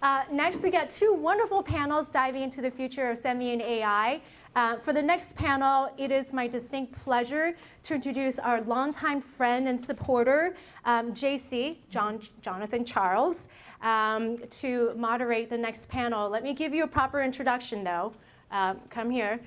Next, we got two wonderful panels diving into the future of semi and AI. For the next panel, it is my distinct pleasure to introduce our longtime friend and supporter, JC, Jonathan Charles, to moderate the next panel. Let me give you a proper introduction, though. Come here.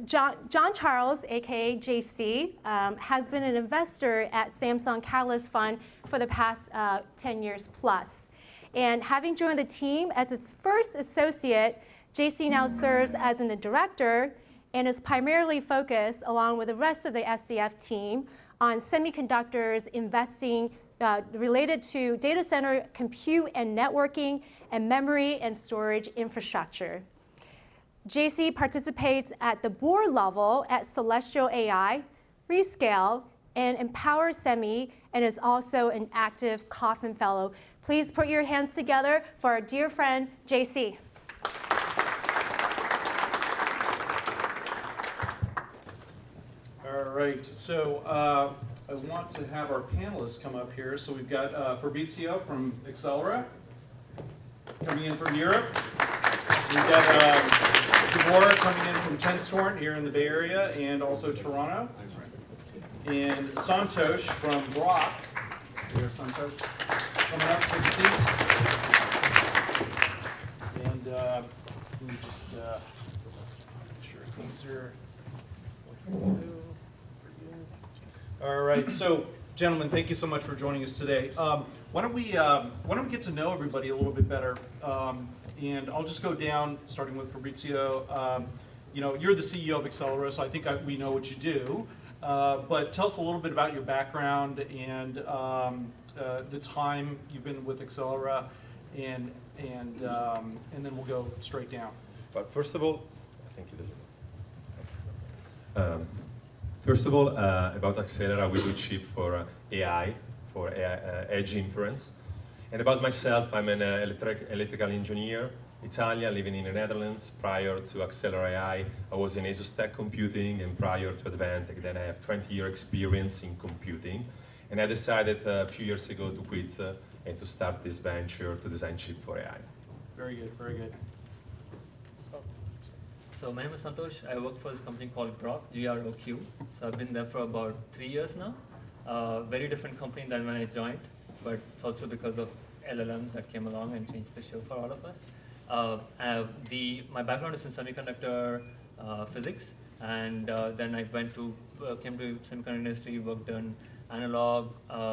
John Charles, aka JC, has been an investor at Samsung Catalyst Fund for the past 10 years plus. And having joined the team as its first associate, JC now serves as a director and is primarily focused, along with the rest of the SCF team, on semiconductors investing related to data center compute and networking and memory and storage infrastructure. JC participates at the board level at Celestial AI, Rescale, and Empower Semi, and is also an active Kauffman Fellow. Please put your hands together for our dear friend, JC. All right, so I want to have our panelists come up here. So we've got Fabrizio from Accelera coming in from Europe. We've got DVOR coming in from Tenstorrent here in the Bay Area and also Toronto. And Santosh from Brock. Here, Santosh, coming up to the seat. And let me just make sure these are. All right, so gentlemen, thank you so much for joining us today. Why don't we get to know everybody a little bit better? And I'll just go down, starting with Fabrizio. You're the CEO of Accelera, so I think we know what you do. But tell us a little bit about your background and the time you've been with Accelera, and then we'll go straight down. But first of all, thank you. First of all, about Accelera, we do chip for AI, for AI, edge inference. And about myself, I'm an electrical engineer, Italian, living in the Netherlands. Prior to Accelera AI, I was in ASUS Computing, and prior to Advantech, then I have 20-year experience in computing. And I decided a few years ago to quit and to start this venture to design chip for AI. Very good, very good. So my name is Santosh. I work for this company called Groq, GROQ. So I've been there for about 3 years now. Very different company than when I joined, but it's also because of LLMs that came along and changed the show for all of us. My background is in semiconductor physics, and then I came to semiconductor industry, worked on analog,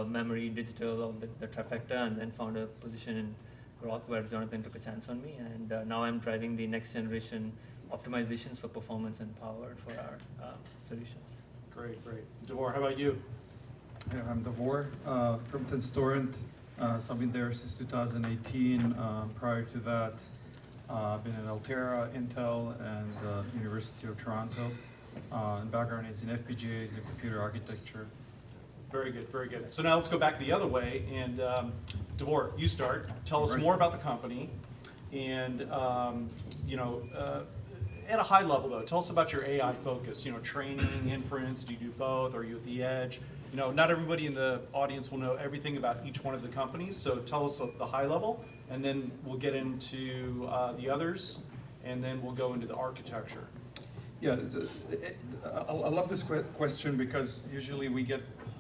memory, digital, all the trifecta, and then found a position in Groq where Jonathan took a chance on me, and now I'm driving the next generation optimizations for performance and power for our solutions. Great, great. DVOR, how about you? Yeah, I'm DVOR from Tenstorrent. So I've been there since 2018. Prior to that, I've been at Altera, Intel, and University of Toronto. And background is in FPGAs and computer architecture. Very good, very good. So now let's go back the other way, and DVOR, you start. Tell us more about the company, and at a high level though, tell us about your AI focus. Training, inference. Do you do both? Are you at the edge? Not everybody in the audience will know everything about each one of the companies. So tell us at the high level, and then we'll get into the others, and then we'll go into the architecture. Yeah, I love this question because usually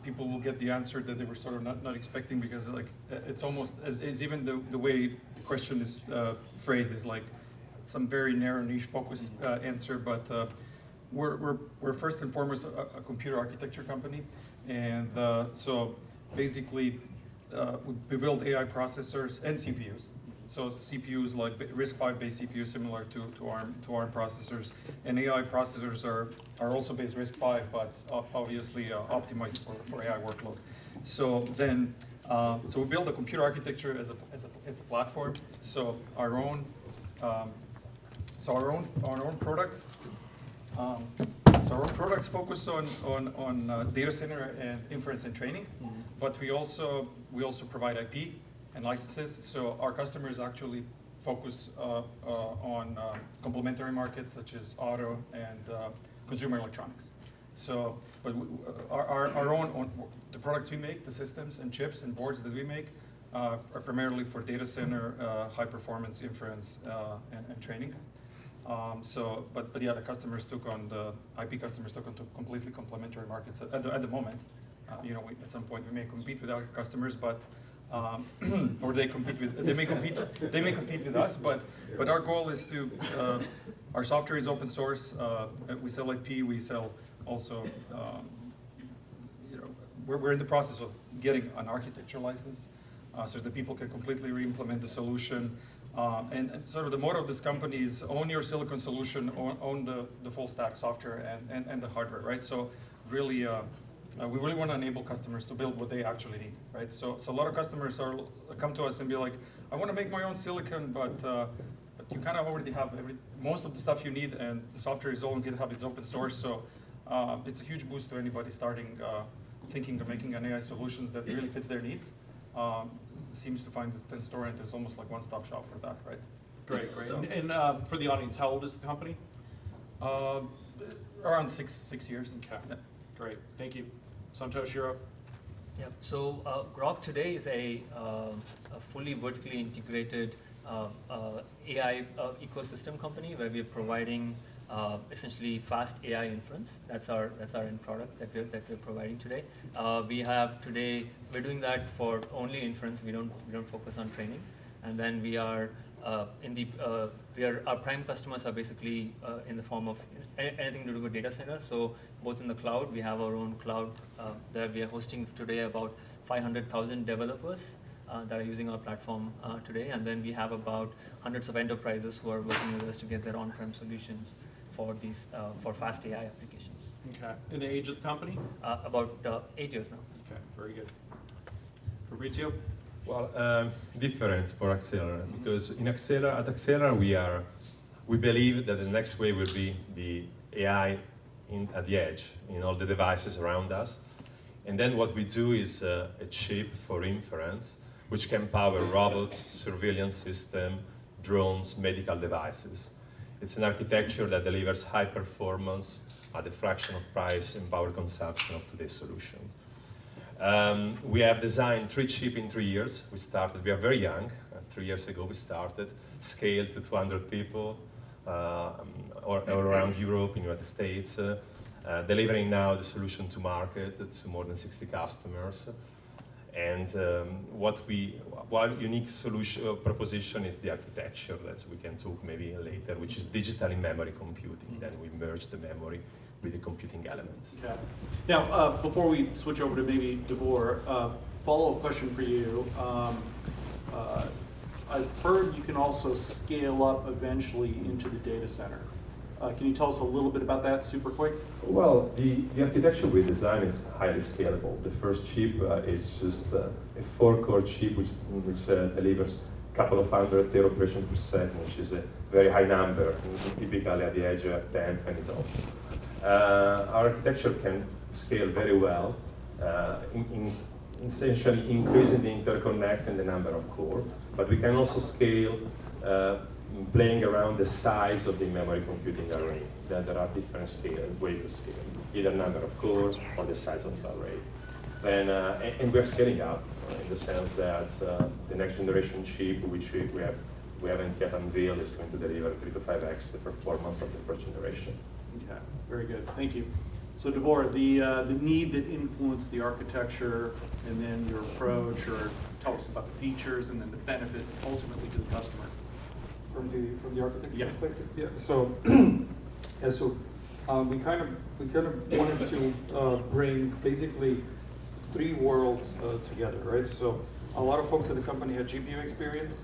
people will get the answer that they were sort of not expecting, because it's almost as even the way the question is phrased is like some very narrow niche focused answer, but we're first and foremost a computer architecture company, and so basically we build AI processors and CPUs. So CPUs like RISC-V based CPUs similar to ARM processors, and AI processors are also based RISC-V, but obviously optimized for AI workload. So then we build a computer architecture as a platform. So our own products. So our own products focus on data center and inference and training, but we also provide IP and licenses. So our customers actually focus on complementary markets such as auto and consumer electronics. So, but our own the products we make, the systems and chips and boards that we make, are primarily for data center, high performance inference, and training. But yeah, the customers took on the IP customers took on to completely complementary markets at the moment. At some point we may compete with our customers, but or they may compete with us, but our goal is to our software is open source. We sell IP, we sell also. We're in the process of getting an architecture license, so that people can completely re-implement the solution. And sort of the motto of this company is own your silicon solution, own the full stack software and the hardware, right? So really, we really want to enable customers to build what they actually need, right? So a lot of customers come to us and be like, I want to make my own silicon, but you kind of already have most of the stuff you need, and the software is all on GitHub, it's open source, so it's a huge boost to anybody starting thinking of making an AI solutions that really fits their needs. Seems to find that Senstorient is almost like one-stop shop for that, right? Great, great. So, and for the audience, how old is the company? Around six years. Okay, yeah. Great, thank you. Santosh, you're up. Yeah, so Grok today is a fully vertically integrated AI ecosystem company where we are providing essentially fast AI inference. That's our end product that we're providing today. We're doing that for only inference. We don't focus on training. And then we are our prime customers are basically in the form of anything to do with data center. So both in the cloud, we have our own cloud that we are hosting today about 500,000 developers that are using our platform today. And then we have about hundreds of enterprises who are working with us to get their on-prem solutions for these for fast AI applications. Okay. And the age of the company? About 8 years now. Okay, very good. Fabrizio? Well, different for Accelera, because at Accelera we believe that the next wave will be the AI at the edge, in all the devices around us. And then what we do is a chip for inference, which can power robots, surveillance system, drones, medical devices. It's an architecture that delivers high performance at a fraction of price and power consumption of today's solution. We have designed 3 chips in 3 years. We are very young. 3 years ago we started, scaled to 200 people or around Europe, in the United States, delivering now the solution to market to more than 60 customers. And one unique solution proposition is the architecture that we can talk maybe later, which is digital in-memory computing. Then we merge the memory with the computing element. Okay. Now, before we switch over to maybe DVOR, follow-up question for you. I've heard you can also scale up eventually into the data center. Can you tell us a little bit about that super quick? Well, the architecture we design is highly scalable. The first chip is just a 4-core chip which delivers a couple of hundred tera operations per second, which is a very high number. Typically at the edge you have 10, 20 tops. Our architecture can scale very well, essentially increasing the interconnect and the number of cores, but we can also scale playing around the size of the memory computing array. There are different ways to scale, either number of cores or the size of the array. And we're scaling up in the sense that the next generation chip, which we haven't yet unveiled, is going to deliver 3 to 5x the performance of the first generation. Okay, very good, thank you. So DVOR, the need that influenced the architecture and then your approach, or tell us about the features and then the benefit ultimately to the customer. From the architecture perspective? Yeah. So we kind of wanted to bring basically 3 worlds together, right? So a lot of folks at the company had GPU experience,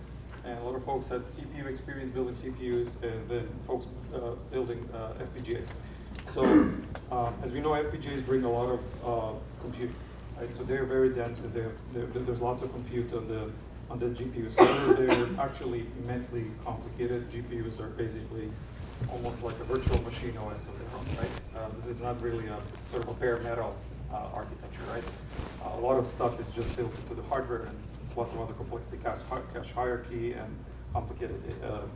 and a lot of folks had CPU experience building CPUs, and then folks building FPGAs. So as we know, FPGAs bring a lot of compute, right? So they're very dense, and there's lots of compute on the GPUs. However, they're actually immensely complicated. GPUs are basically almost like a virtual machine OS of their own, right? This is not really a sort of a bare metal architecture, right? A lot of stuff is just built into the hardware, and lots of other complexity, cache hierarchy, and complicated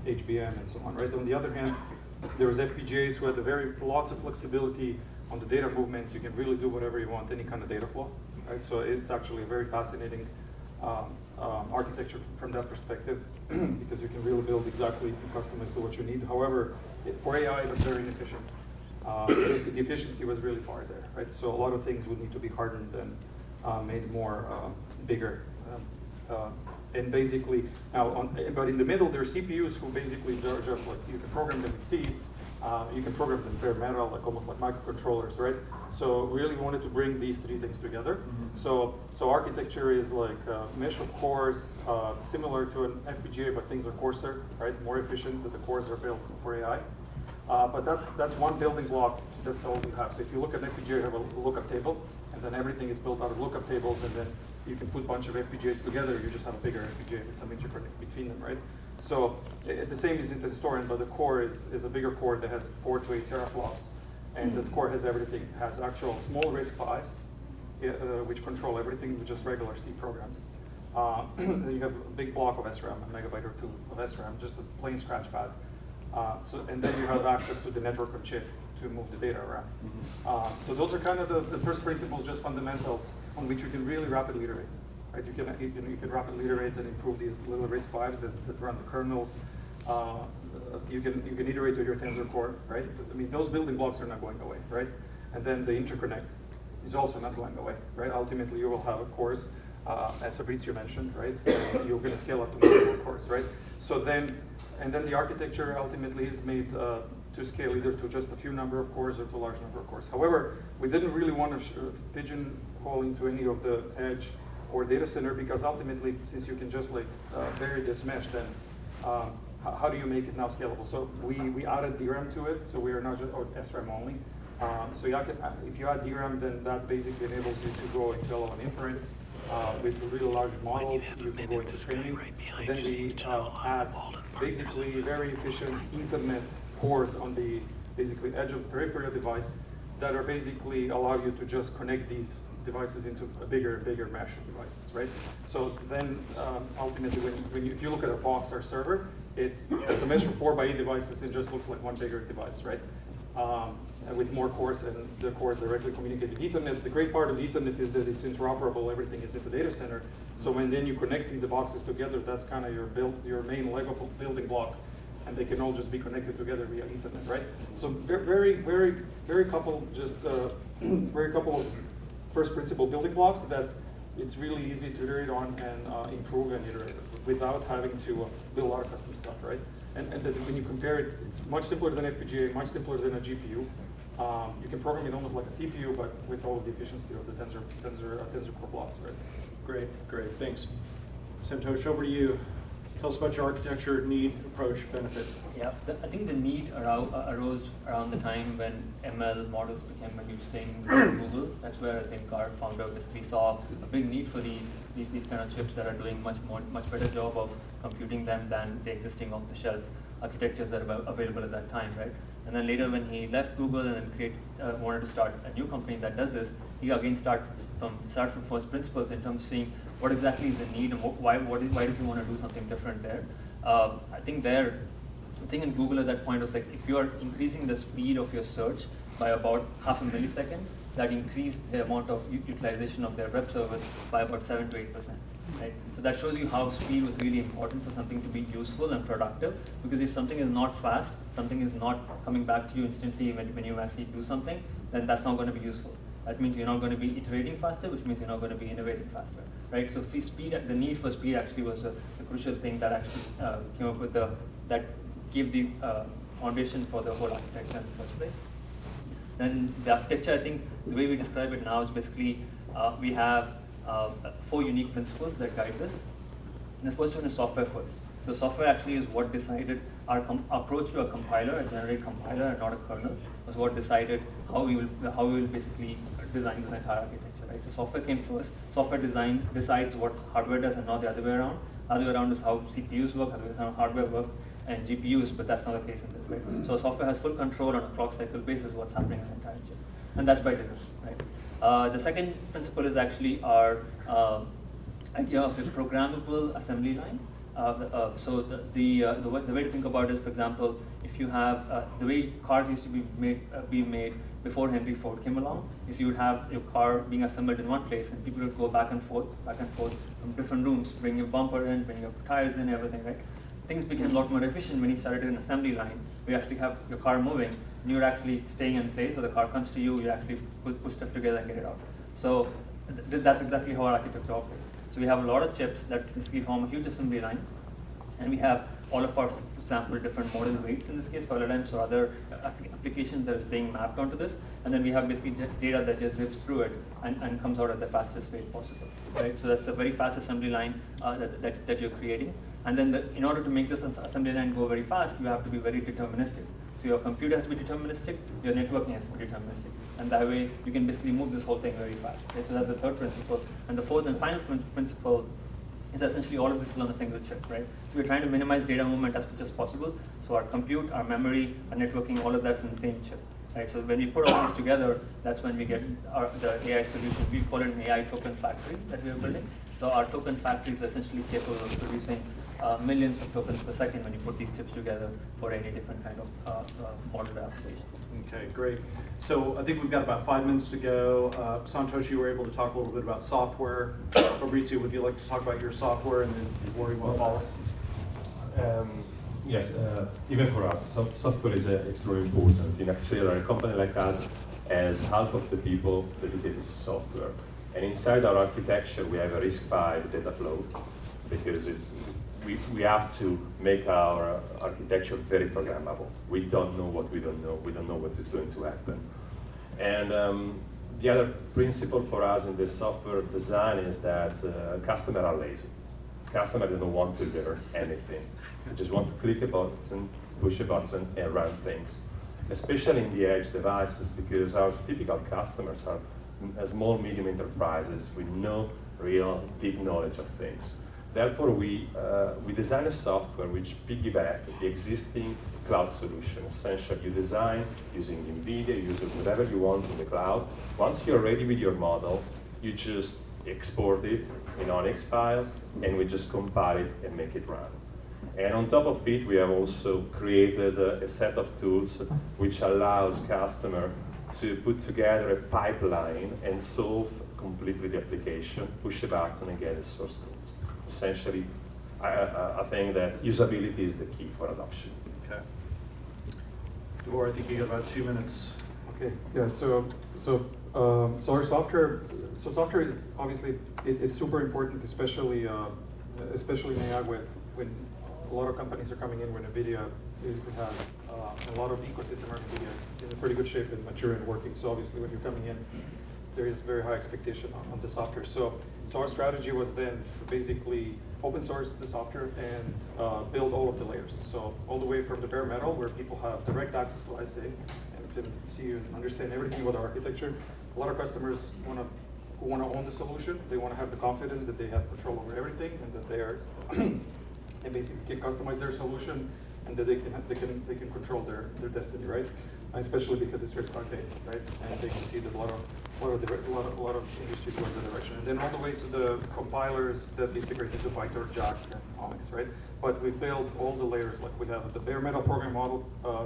HBM and so on, right? On the other hand, there's FPGAs who have lots of flexibility on the data movement. You can really do whatever you want, any kind of data flow, right? So it's actually a very fascinating architecture from that perspective because you can really build exactly customized to what you need. However, for AI, it was very inefficient. Just the efficiency was really far there, right? So a lot of things would need to be hardened and made more bigger. And basically, but in the middle, there are CPUs who basically they're just like, you can program them in C, you can program them bare metal, like almost like microcontrollers, right? So really wanted to bring these three things together. So architecture is like a mesh of cores, similar to an FPGA, but things are coarser, right? More efficient, that the cores are built for AI. But that's one building block, that's all we have. So if you look at an FPGA, you have a lookup table, and then everything is built out of lookup tables, and then you can put a bunch of FPGAs together, you just have a bigger FPGA with some interconnect between them, right? So the same is in the historian, but the core is a bigger core that has 4 to 8 teraflops. And the core has everything, has actual small RISC-Vs, which control everything with just regular C programs. Then you have a big block of SRAM, a megabyte or 2 of SRAM, just a plain scratch pad. And then you have access to the network on chip to move the data around. So those are kind of the first principles, just fundamentals on which you can really rapidly iterate. Right? You can rapidly iterate and improve these little RISC-Vs that run the kernels. You can iterate with your Tensor Core, right? I mean, those building blocks are not going away, right? And then the interconnect is also not going away, right? Ultimately, you will have a cores, as Fabrizio mentioned, right? You're going to scale up to multiple cores, right? So then, and then the architecture ultimately is made to scale either to just a few number of cores or to a large number of cores. However, we didn't really want to pigeonhole into any of the edge or data center because ultimately, since you can just like vary this mesh, then how do you make it now scalable? So we added DRAM to it, so we are now just SRAM only. So if you add DRAM, then that basically enables you to go into LLM inference with really large models. You can go into training. And then we add basically very efficient Ethernet cores on the basically edge of the peripheral device that are basically allow you to just connect these devices into a bigger mesh of devices, right? So then ultimately, if you look at our box, our server, it's a mesh of 4 by 8 devices. It just looks like one bigger device, right? And with more cores, and the cores directly communicate with Ethernet. The great part of Ethernet is that it's interoperable. Everything is in the data center. So when then you're connecting the boxes together, that's kind of your main Lego building block, and they can all just be connected together via Ethernet, right? So very couple of first principle building blocks that it's really easy to iterate on and improve and iterate without having to build a lot of custom stuff, right? And that when you compare it, it's much simpler than FPGA, much simpler than a GPU. You can program it almost like a CPU, but with all of the efficiency of the Tensor Core blocks, right? Great, thanks. Santosh, over to you. Tell us about your architecture, need, approach, benefit. Yeah, I think the need arose around the time when ML models became a new thing with Google. That's where I think our founder basically saw a big need for these kind of chips that are doing much better job of computing them than the existing off-the-shelf architectures that are available at that time, right? And then later when he left Google and then wanted to start a new company that does this, he again start from first principles in terms of seeing what exactly is the need and why does he want to do something different there. I think the thing in Google at that point was like, if you are increasing the speed of your search by about half a millisecond, that increased the amount of utilization of their web service by about 7 to 8%. Right? So that shows you how speed was really important for something to be useful and productive, because if something is not fast, something is not coming back to you instantly when you actually do something, then that's not going to be useful. That means you're not going to be iterating faster, which means you're not going to be innovating faster, right? So the need for speed actually was a crucial thing that actually came up with that gave the foundation for the whole architecture in the first place. Then the architecture, I think the way we describe it now is basically we have 4 unique principles that guide this. And the first one is software first. So software actually is what decided our approach to a compiler, a generic compiler, and not a kernel, was what decided how we will basically design this entire architecture. Right? So software came first. Software design decides what hardware does, and not the other way around. Other way around is how CPUs work, other way around hardware work, and GPUs, but that's not the case in this, right? So software has full control on a clock cycle basis what's happening in the entire chip, and that's by design, right? The second principle is actually our idea of a programmable assembly line, So the way to think about it is, for example, if you have the way cars used to be made before Henry Ford came along, is you would have your car being assembled in one place, and people would go back and forth from different rooms, bring your bumper in, bring your tires in, everything, right? Things became a lot more efficient when you started an assembly line. We actually have your car moving, and you're actually staying in place, so the car comes to you, you actually put stuff together and get it out. So that's exactly how our architecture operates. So we have a lot of chips that basically form a huge assembly line, and we have all of our, for example, different model weights in this case for LLMs or other applications that is being mapped onto this, and then we have basically data that just zips through it and comes out at the fastest rate possible, right? So that's a very fast assembly line that you're creating, and then in order to make this assembly line go very fast, you have to be very deterministic. So your computer has to be deterministic, your networking has to be deterministic. And that way, you can basically move this whole thing very fast. Okay? So that's the third principle. And the fourth and final principle is essentially all of this is on a single chip, right? So we're trying to minimize data movement as much as possible. So our compute, our memory, our networking, all of that's in the same chip, right? So when we put all these together, that's when we get the AI solution. We call it an AI token factory that we are building. So our token factory is essentially capable of producing millions of tokens per second when you put these chips together for any different kind of model application. Okay, great. So I think we've got about 5 minutes to go. Santosh, you were able to talk a little bit about software. Fabrizio, would you like to talk about your software, and then Rory will follow? Yes, even for us, software is extremely important. In Accelera, a company like us has half of the people dedicated to software. And inside our architecture, we have a RISC-V data flow, because we have to make our architecture very programmable. We don't know what we don't know. We don't know what is going to happen. And the other principle for us in the software design is that customers are lazy. Customers don't want to learn anything. They just want to click a button, push a button, and run things. Especially in the edge devices, because our typical customers are small, medium enterprises with no real deep knowledge of things. Therefore, we design a software which piggyback the existing cloud solution. Essentially, you design using NVIDIA, using whatever you want in the cloud. Once you're ready with your model, you just export it in Onyx file, and we just compile it and make it run. And on top of it, we have also created a set of tools which allows customer to put together a pipeline and solve completely the application, push a button, and get a source code. Essentially, I think that usability is the key for adoption. Okay. DVOR, I think you got about 2 minutes. Okay. Yeah. So our software. So software is obviously it's super important, especially in AI when a lot of companies are coming in. When NVIDIA has a lot of ecosystem around NVIDIA is in pretty good shape and mature and working. So obviously, when you're coming in, there is very high expectation on the software. So our strategy was then to basically open source the software and build all of the layers. So all the way from the bare metal, where people have direct access to ISA and can see and understand everything about the architecture. A lot of customers who want to own the solution. They want to have the confidence that they have control over everything, and that they basically can customize their solution, and that they can control their destiny, right? And especially because it's RISC-V based, right? And they can see that a lot of industries go in the direction. And then all the way to the compilers that integrate into PyTorch, JAX, and Onyx, right? But we build all the layers. Like we have the bare metal program model,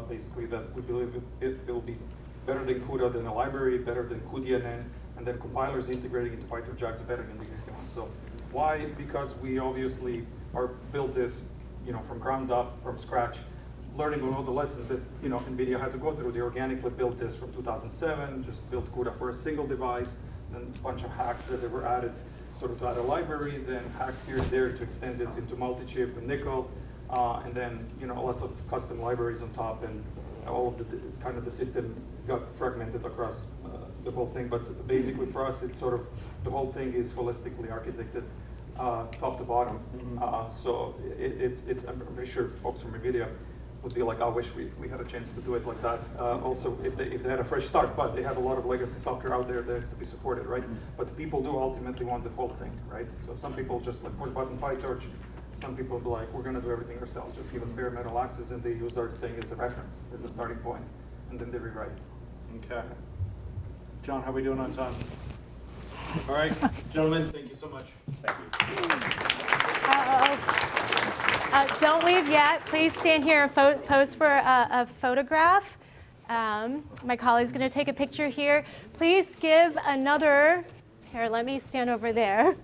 basically, that we believe it will be better than CUDA, than a library, better than cuDNN, and then compilers integrating into PyTorch, JAX better than the existing ones. So why? Because we obviously built this, from ground up, from scratch, learning on all the lessons that NVIDIA had to go through. They organically built this from 2007, just built CUDA for a single device, then a bunch of hacks that were added sort of to add a library, then hacks here and there to extend it into multi-chip and nickel, and then lots of custom libraries on top, and all of the system got fragmented across the whole thing. But basically for us, it's sort of the whole thing is holistically architected, top to bottom. So I'm pretty sure folks from NVIDIA would be like, I wish we had a chance to do it like that. Also, if they had a fresh start, but they have a lot of legacy software out there that has to be supported, right? But people do ultimately want the whole thing, right? So some people just like push button PyTorch. Some people be like, we're going to do everything ourselves. Just give us bare metal access, and they use our thing as a reference, as a starting point, and then they rewrite. Okay. John, how are we doing on time? All right, gentlemen, thank you so much. Thank you. Uh-oh. Don't leave yet. Please stand here and pose for a photograph. My colleague's going to take a picture here. Please give another, here, let me stand over there.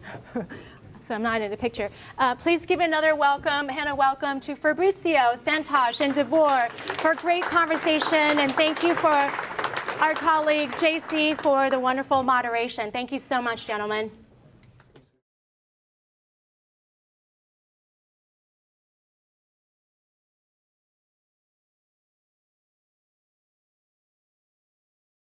So I'm not in the picture. Please give another welcome and a welcome to Fabrizio, Santosh, and DVOR for a great conversation. And thank you for our colleague, JC, for the wonderful moderation. Thank you so much, gentlemen.